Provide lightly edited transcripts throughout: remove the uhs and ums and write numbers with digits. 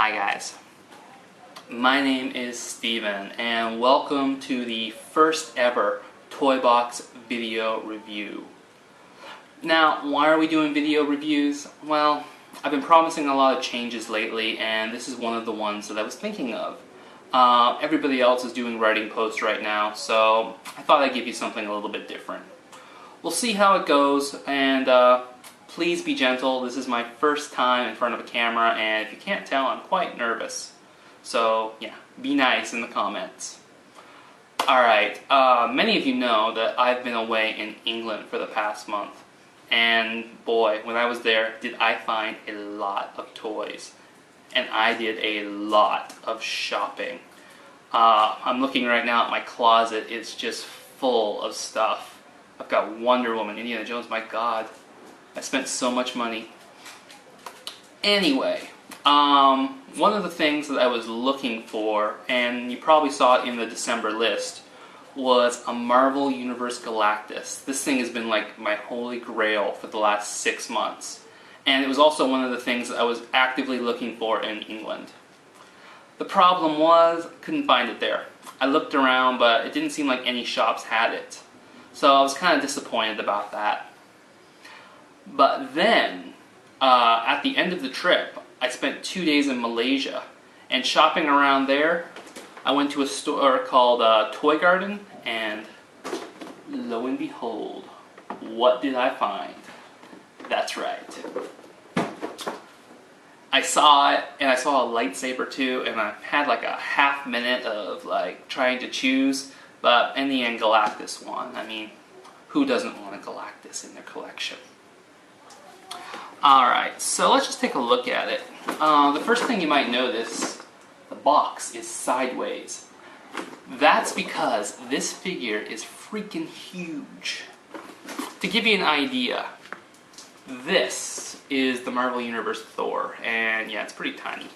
Hi guys, my name is Steven and welcome to the first ever Toy Box video review. Now, why are we doing video reviews? Well, I've been promising a lot of changes lately and this is one of the ones that I was thinking of. Everybody else is doing writing posts right now, so I thought I'd give you something a little bit different. We'll see how it goes, and please be gentle. This is my first time in front of a camera, and if you can't tell, I'm quite nervous. So yeah, be nice in the comments. Alright, many of you know that I've been away in England for the past month. And boy, when I was there, did I find a lot of toys. And I did a lot of shopping. I'm looking right now at my closet. It's just full of stuff. I've got Wonder Woman, Indiana Jones, my god. I spent so much money. Anyway, one of the things that I was looking for, and you probably saw it in the December list, was a Marvel Universe Galactus. This thing has been like my holy grail for the last 6 months. And it was also one of the things that I was actively looking for in England. The problem was, I couldn't find it there. I looked around, but it didn't seem like any shops had it. So I was kind of disappointed about that. But then, at the end of the trip, I spent 2 days in Malaysia. And shopping around there, I went to a store called Toy Garden, and lo and behold, what did I find? That's right. I saw it, and I saw a lightsaber too, and I had like a half minute of like trying to choose, but in the end Galactus won. I mean, who doesn't want a Galactus in their collection? Alright, so let's just take a look at it. The first thing you might notice, the box is sideways. That's because this figure is freaking huge. To give you an idea, this is the Marvel Universe Thor, and yeah, it's pretty tiny.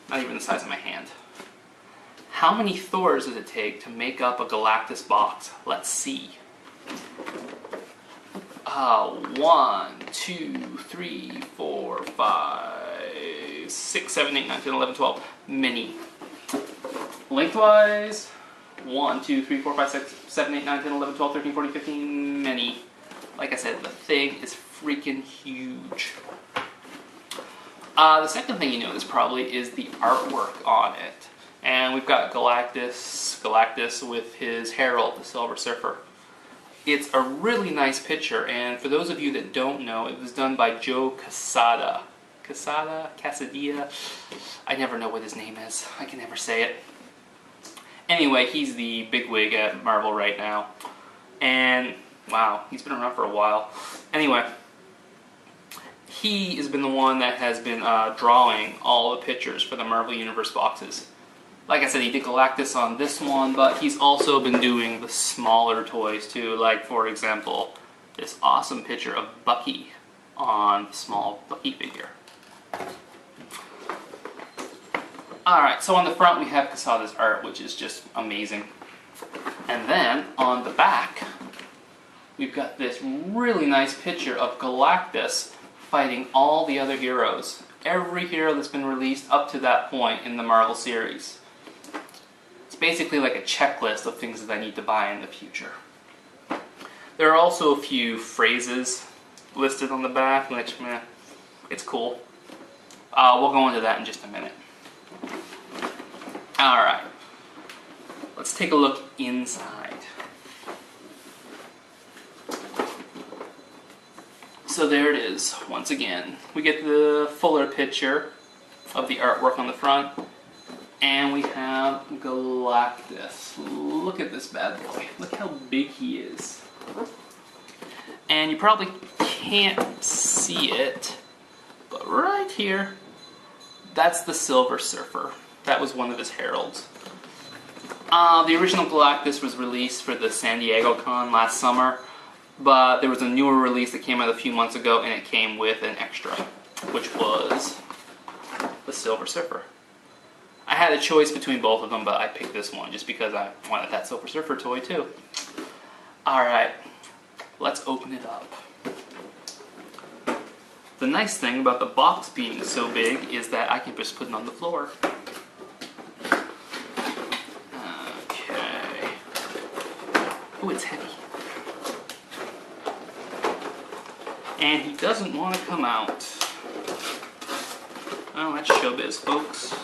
Not even the size of my hand. How many Thors does it take to make up a Galactus box? Let's see. 1, 2, 3, 4, 5, 6, 7, 8, 9, 10, 11, 12. Many. Lengthwise, 1, 2, 3, 4, 5, 6, 7, 8, 9, 10, 11, 12, 13, 14, 15. Many. Like I said, the thing is freaking huge. The second thing you notice probably is the artwork on it. And we've got Galactus with his herald, the Silver Surfer. It's a really nice picture, and for those of you that don't know, it was done by Joe Quesada. Casadilla? I never know what his name is. I can never say it. Anyway, he's the bigwig at Marvel right now. And wow, he's been around for a while. Anyway, he has been the one that has been drawing all the pictures for the Marvel Universe boxes. Like I said, he did Galactus on this one, but he's also been doing the smaller toys too. Like, for example, this awesome picture of Bucky on the small Bucky figure. Alright, so on the front we have Quesada's art, which is just amazing. And then, on the back, we've got this really nice picture of Galactus fighting all the other heroes. Every hero that's been released up to that point in the Marvel series. It's basically like a checklist of things that I need to buy in the future. There are also a few phrases listed on the back, which, it's cool. We'll go into that in just a minute. Alright, let's take a look inside. So there it is, once again. We get the fuller picture of the artwork on the front, and we have Galactus. Look at this bad boy. Look how big he is. And you probably can't see it, but right here, that's the Silver Surfer. That was one of his heralds. The original Galactus was released for the San Diego Con last summer, but there was a newer release that came out a few months ago, and it came with an extra, which was the Silver Surfer. I had a choice between both of them, but I picked this one just because I wanted that Silver Surfer toy too. Alright, let's open it up. The nice thing about the box being so big is that I can just put it on the floor. Okay. Oh, it's heavy. And he doesn't want to come out. Oh, that's showbiz, folks.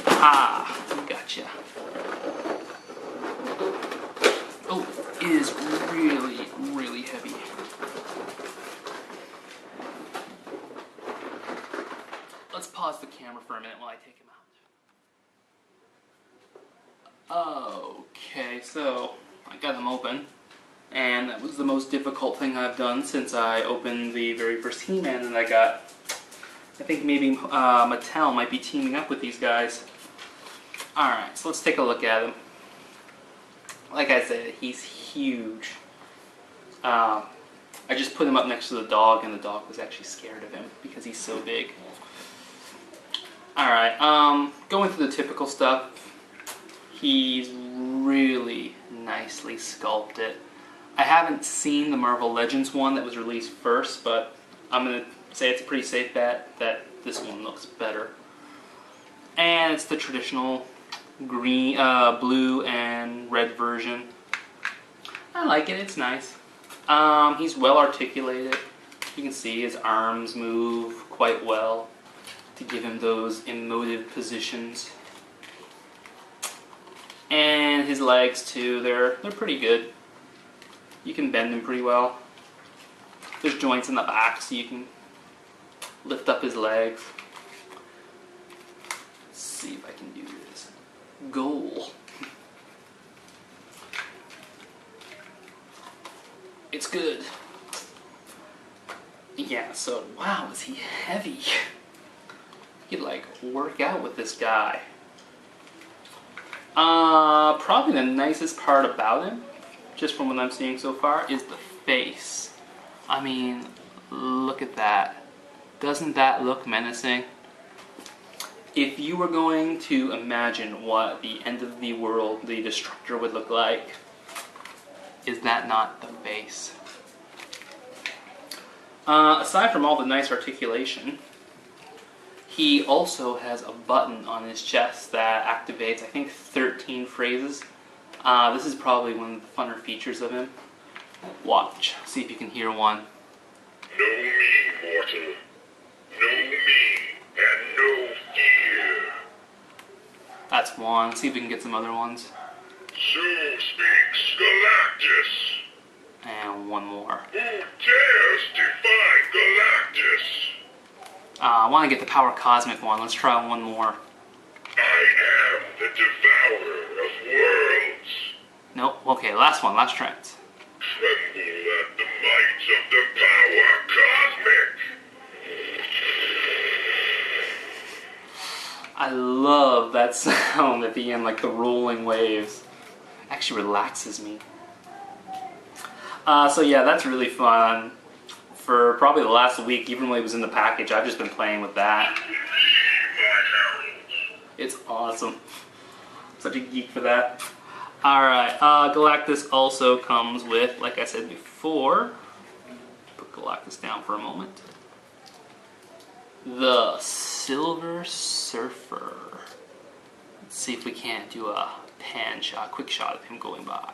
Ah, gotcha. Oh, it is really, really heavy. Let's pause the camera for a minute while I take him out. Okay, so I got him open. And that was the most difficult thing I've done since I opened the very first He-Man that I got. I think maybe Mattel might be teaming up with these guys. Alright, so let's take a look at him. Like I said, he's huge. I just put him up next to the dog, and the dog was actually scared of him because he's so big. Alright, going through the typical stuff. He's really nicely sculpted. I haven't seen the Marvel Legends one that was released first, but I'm going to say it's a pretty safe bet that this one looks better. And it's the traditional green, blue and red version. I like it, it's nice. He's well articulated. You can see his arms move quite well to give him those emotive positions. And his legs too, they're pretty good. You can bend them pretty well. There's joints in the back so you can lift up his legs. Let's see if I can do this. Goal. It's good. Yeah, so wow, is he heavy? You could like work out with this guy. Probably the nicest part about him, just from what I'm seeing so far, is the face. I mean, look at that. Doesn't that look menacing? If you were going to imagine what the end of the world, the Destructor, would look like, is that not the face? Aside from all the nice articulation, he also has a button on his chest that activates, I think, 13 phrases. This is probably one of the funner features of him. Watch, see if you can hear one. Know me, mortal. Know me, and no fear. That's one. Let's see if we can get some other ones. So speaks Galactus. And one more. Who dares defy Galactus? I want to get the Power Cosmic one. Let's try one more. I am the Devourer of worlds. Nope. Okay, last one. Last chance. Tremble at the might of the Power Cosmic. I love that sound at the end, like the rolling waves. Actually relaxes me. So yeah, that's really fun. For probably the last week, even when it was in the package, I've just been playing with that. It's awesome. Such a geek for that. Alright, Galactus also comes with, like I said before, put Galactus down for a moment, the Silver Surfer. Let's see if we can't do a pan shot, quick shot of him going by.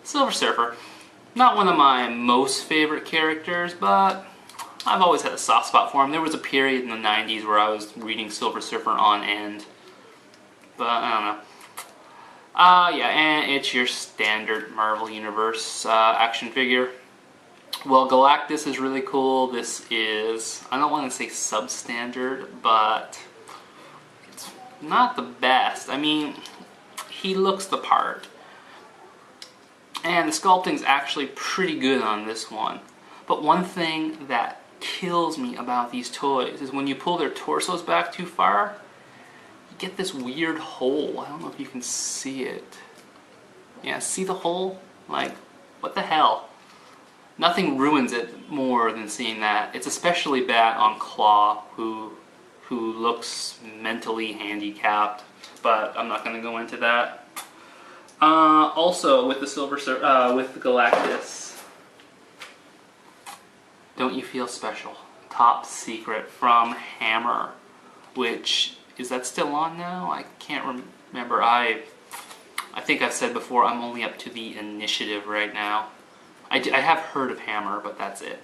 Silver Surfer. Not one of my most favorite characters, but I've always had a soft spot for him. There was a period in the 90s where I was reading Silver Surfer on end. But, I don't know. Yeah, and it's your standard Marvel Universe action figure. Well, Galactus is really cool. This is, I don't want to say substandard, but it's not the best. I mean, he looks the part. And the sculpting's actually pretty good on this one. But one thing that kills me about these toys is when you pull their torsos back too far, you get this weird hole. I don't know if you can see it. Yeah, see the hole? Like, what the hell? Nothing ruins it more than seeing that. It's especially bad on Claw, who looks mentally handicapped, but I'm not going to go into that. Also, with the with Galactus, Don't you feel special? Top secret from Hammer, which, is that still on now? I can't remember. I think I've said before, I'm only up to the initiative right now. I have heard of Hammer, but that's it.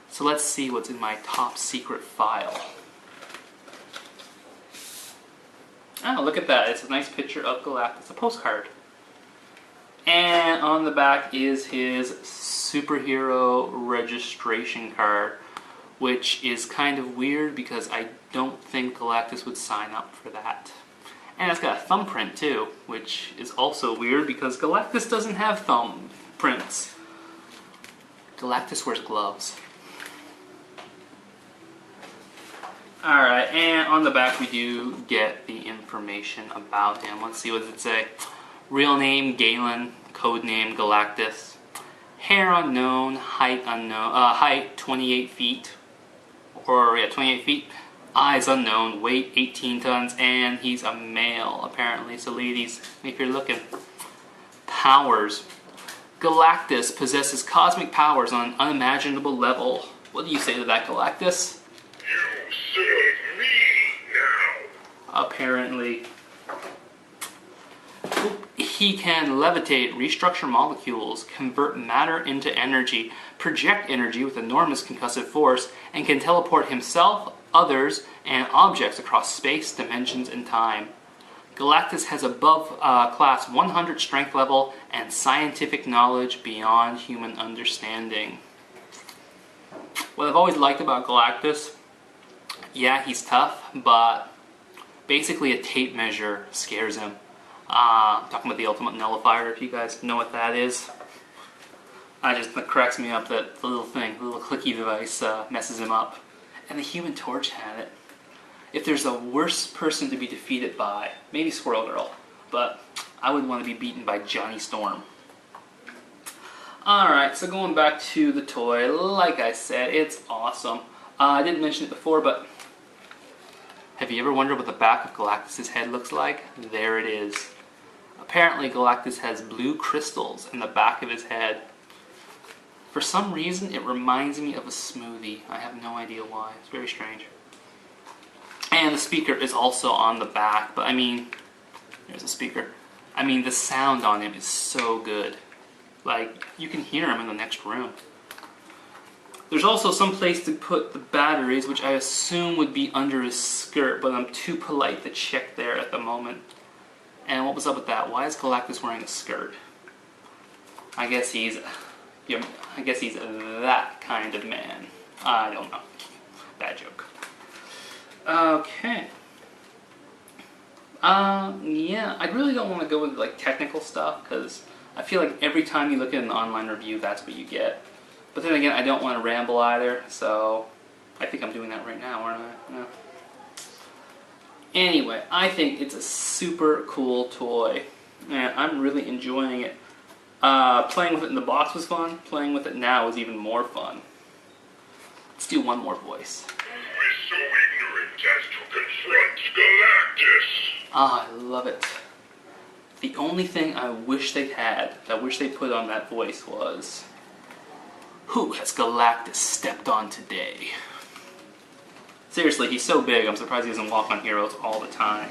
So let's see what's in my top secret file. Oh, look at that. It's a nice picture of Galactus, a postcard. And on the back is his superhero registration card, which is kind of weird because I don't think Galactus would sign up for that. And it's got a thumbprint too, which is also weird because Galactus doesn't have thumbprints. Galactus wears gloves. Alright, and on the back we do get the information about him. Let's see, what does it say? Real name, Galen. Code name, Galactus. Hair unknown, height unknown. Height 28 feet. Or, yeah, 28 feet. Eyes unknown, weight 18 tons, and he's a male, apparently. So ladies, if you're looking. Powers. Galactus possesses cosmic powers on an unimaginable level. What do you say to that, Galactus? You serve me now. Apparently. He can levitate, restructure molecules, convert matter into energy, project energy with enormous concussive force, and can teleport himself, others, and objects across space, dimensions, and time. Galactus has above class 100 strength level and scientific knowledge beyond human understanding. What I've always liked about Galactus, yeah, he's tough, but basically a tape measure scares him. Talking about the ultimate nullifier, if you guys know what that is. It cracks me up that the little thing, the little clicky device messes him up. And the Human Torch had it. If there's a worse person to be defeated by, maybe Squirrel Girl, but I would want to be beaten by Johnny Storm. Alright, so going back to the toy, like I said, it's awesome. I didn't mention it before, but have you ever wondered what the back of Galactus' head looks like? There it is. Apparently Galactus has blue crystals in the back of his head. For some reason it reminds me of a smoothie. I have no idea why. It's very strange. And the speaker is also on the back, but I mean, there's a speaker. I mean, the sound on him is so good. Like, you can hear him in the next room. There's also some place to put the batteries, which I assume would be under his skirt, but I'm too polite to check there at the moment. And what was up with that? Why is Galactus wearing a skirt? I guess he's that kind of man. I don't know. Bad joke. Okay. Yeah, I really don't want to go with like technical stuff because I feel like every time you look at an online review, that's what you get. But then again, I don't want to ramble either, so I think I'm doing that right now, aren't I? Yeah. Anyway, I think it's a super cool toy, and I'm really enjoying it. Playing with it in the box was fun. Playing with it now is even more fun. Let's do one more voice. Who is so ignorant as to confront Galactus? Ah, I love it. The only thing I wish they put on that voice was, who has Galactus stepped on today? Seriously, he's so big, I'm surprised he doesn't walk on heroes all the time.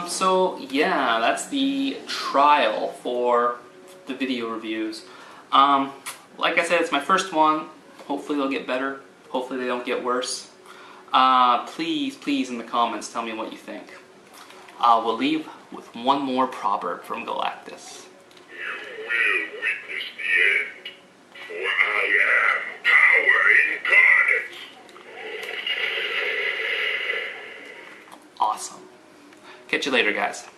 So yeah, that's the trial for the video reviews. Like I said, it's my first one. Hopefully they'll get better. Hopefully they don't get worse. Please in the comments tell me what you think. We'll leave with one more proverb from Galactus. You will witness the end, for I am power incarnate. Awesome. Catch you later, guys.